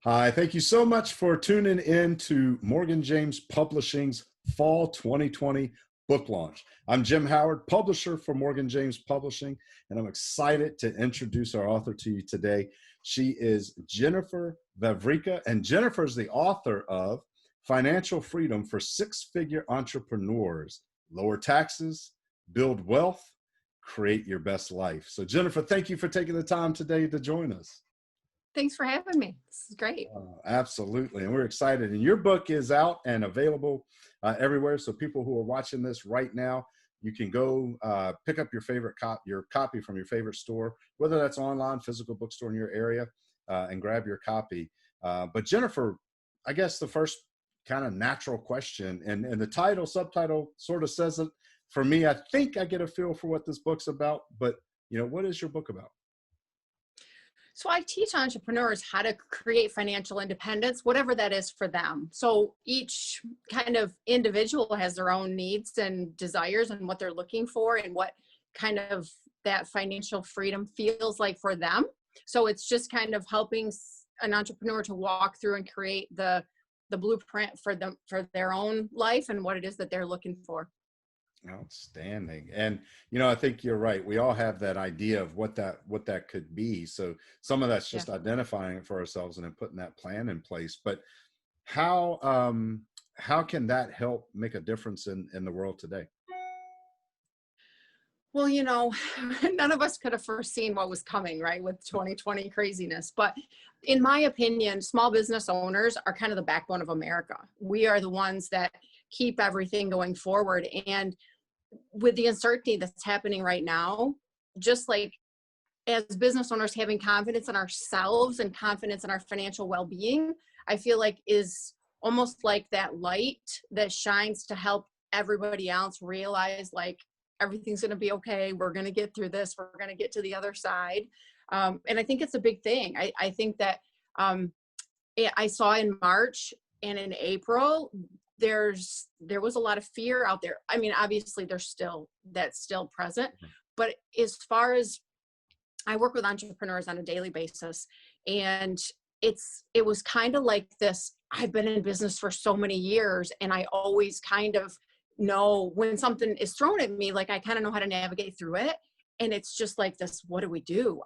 Hi, thank you so much for tuning in to Morgan James Publishing's Fall 2020 book launch. I'm Jim Howard, publisher for Morgan James Publishing, and I'm excited to introduce our author to you today. She is Jennifer Vavricka, and Jennifer is the author of Financial Freedom for Six-Figure Entrepreneurs: Lower Taxes, Build Wealth, Create Your Best Life. So Jennifer, thank you for taking the time today to join us. Thanks for having me. This is great. Absolutely. And we're excited. And your book is out and available everywhere. So people who are watching this right now, you can go pick up your copy from your favorite store, whether that's online, physical bookstore in your area, and grab your copy. But Jennifer, I guess the first kind of natural question, and the subtitle sort of says it for me. I think I get a feel for what this book's about, but what is your book about? So I teach entrepreneurs how to create financial independence, whatever that is for them. So each kind of individual has their own needs and desires and what they're looking for and what kind of that financial freedom feels like for them. So it's just kind of helping an entrepreneur to walk through and create the blueprint for them, for their own life and what it is that they're looking for. Outstanding. And I think you're right. We all have that idea of what that could be. So some of that's just identifying it for ourselves and then putting that plan in place. But how can that help make a difference in the world today? Well, none of us could have foreseen what was coming, right, with 2020 craziness. But in my opinion, small business owners are kind of the backbone of America. We are the ones that keep everything going forward. And with the uncertainty that's happening right now, just like as business owners, having confidence in ourselves and confidence in our financial well-being, I feel like is almost like that light that shines to help everybody else realize like everything's going to be okay. We're going to get through this. We're going to get to the other side. And I think it's a big thing. I think that I saw in March and in April, there was a lot of fear out there. I mean, obviously that's still present, but as far as I work with entrepreneurs on a daily basis, and it was kind of like this, I've been in business for so many years and I always kind of know when something is thrown at me, like I kind of know how to navigate through it. And it's just like this, what do we do?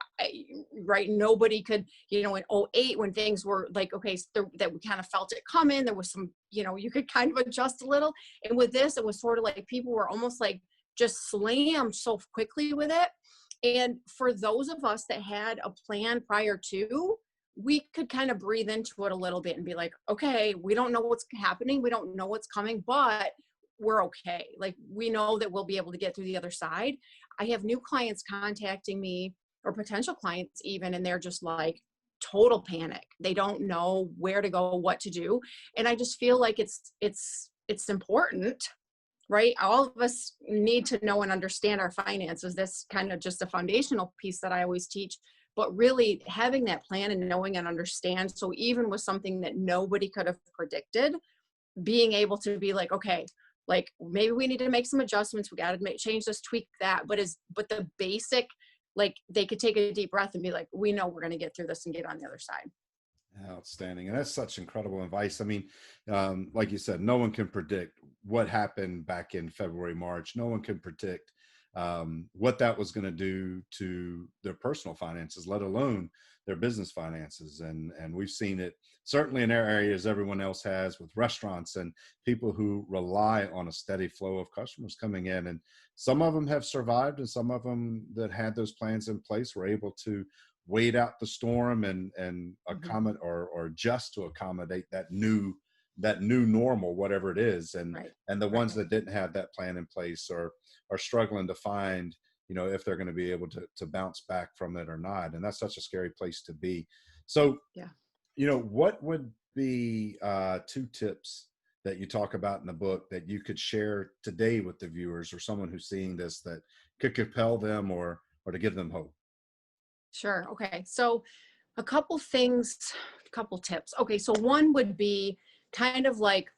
Right? Nobody could, in 2008 when things were like, okay, so that we kind of felt it coming. There was some, you could kind of adjust a little. And with this, it was sort of like people were almost like just slammed so quickly with it. And for those of us that had a plan prior to, we could kind of breathe into it a little bit and be like, okay, we don't know what's happening. We don't know what's coming, but we're okay. Like we know that we'll be able to get through the other side. I have new clients contacting me, or potential clients even, and they're just like total panic. They don't know where to go, what to do. And I just feel like it's important, right? All of us need to know and understand our finances. That's kind of just a foundational piece that I always teach, but really having that plan and knowing and understand. So even with something that nobody could have predicted, being able to be like, okay, like maybe we need to make some adjustments. We got to change this, tweak that. But the basic, like they could take a deep breath and be like, we know we're going to get through this and get on the other side. Outstanding. And that's such incredible advice. I mean, like you said, no one can predict what happened back in February, March. No one can predict what that was going to do to their personal finances, let alone their business finances. And we've seen it certainly in their areas, everyone else has, with restaurants and people who rely on a steady flow of customers coming in. And some of them have survived, and some of them that had those plans in place were able to wait out the storm and accommodate or adjust to accommodate that new normal, whatever it is. And the ones that didn't have that plan in place are struggling to find, if they're going to be able to bounce back from it or not. And that's such a scary place to be. So, what would be 2 tips that you talk about in the book that you could share today with the viewers or someone who's seeing this that could compel them or to give them hope? Sure. Okay. So a couple tips. Okay. So one would be kind of like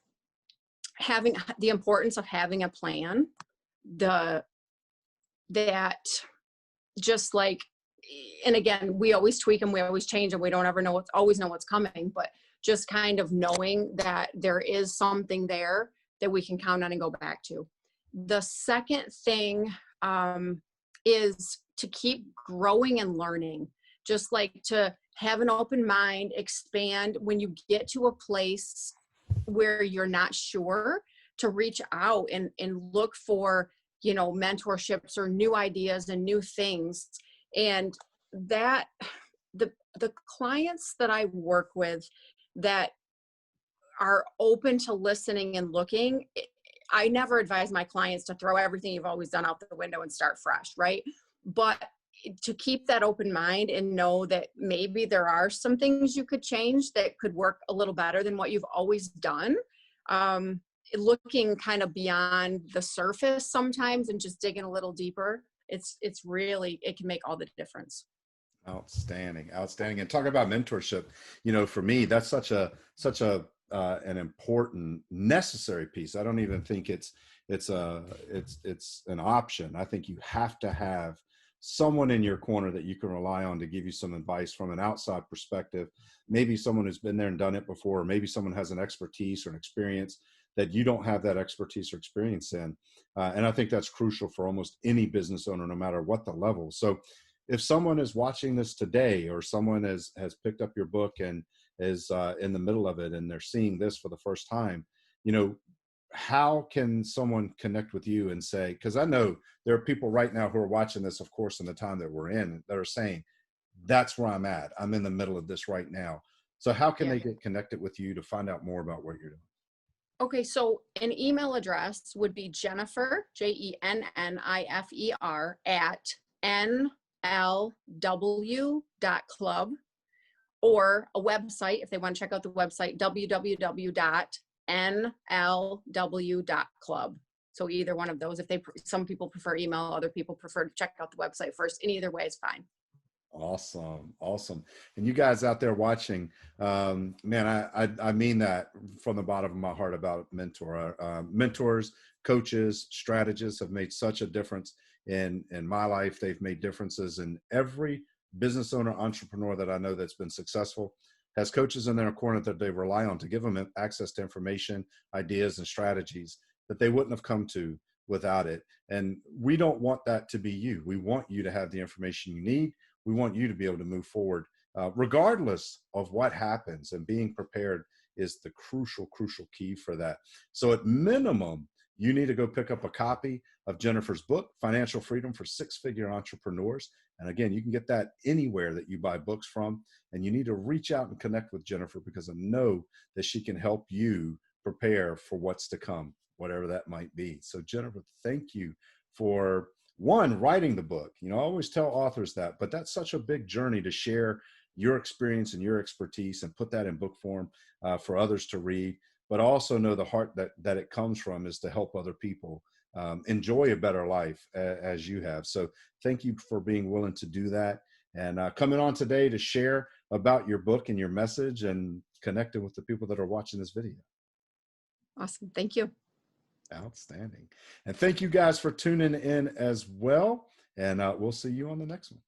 having the importance of having a plan, that just like and again, we always tweak them, we always change them, we don't ever know always know what's coming, but just kind of knowing that there is something there that we can count on and go back to. The second thing is to keep growing and learning, just like to have an open mind, expand when you get to a place where you're not sure, to reach out and look for, you know, mentorships or new ideas and new things. And that the clients that I work with that are open to listening and looking, I never advise my clients to throw everything you've always done out the window and start fresh, right? But to keep that open mind and know that maybe there are some things you could change that could work a little better than what you've always done. Looking kind of beyond the surface sometimes and just digging a little deeper, it's really, it can make all the difference. Outstanding, outstanding. And talk about mentorship, you know, for me, that's such a an important, necessary piece. I don't even think it's an option. I think you have to have someone in your corner that you can rely on to give you some advice from an outside perspective. Maybe someone who's been there and done it before, or maybe someone has an expertise or an experience that you don't have that expertise or experience in. And I think that's crucial for almost any business owner, no matter what the level. So if someone is watching this today, or someone has picked up your book and is in the middle of it and they're seeing this for the first time, you know, how can someone connect with you and say, because I know there are people right now who are watching this, of course, in the time that we're in, that are saying, that's where I'm at. I'm in the middle of this right now. So how can they get connected with you to find out more about what you're doing? Okay, so an email address would be Jennifer, JENNIFER, at nlw.club, or a website if they want to check out the website, www.nlw.club. So either one of those. If some people prefer email, other people prefer to check out the website first, and either way is fine. Awesome. Awesome. And you guys out there watching, man, I mean that from the bottom of my heart about mentors, coaches, strategists have made such a difference in my life. They've made differences in every business owner, entrepreneur that I know that's been successful, has coaches in their corner that they rely on to give them access to information, ideas, and strategies that they wouldn't have come to without it. And we don't want that to be you. We want you to have the information you need. We want you to be able to move forward regardless of what happens, and being prepared is the crucial key for that. So at minimum, you need to go pick up a copy of Jennifer's book, Financial Freedom for Six-Figure Entrepreneurs. And again, you can get that anywhere that you buy books from. And you need to reach out and connect with Jennifer, because I know that she can help you prepare for what's to come, whatever that might be. So Jennifer, thank you for writing the book. You know, I always tell authors that, but that's such a big journey to share your experience and your expertise and put that in book form for others to read. But also know the heart that it comes from is to help other people enjoy a better life as you have. So thank you for being willing to do that, and coming on today to share about your book and your message and connecting with the people that are watching this video. Awesome. Thank you. Outstanding. And thank you guys for tuning in as well. And we'll see you on the next one.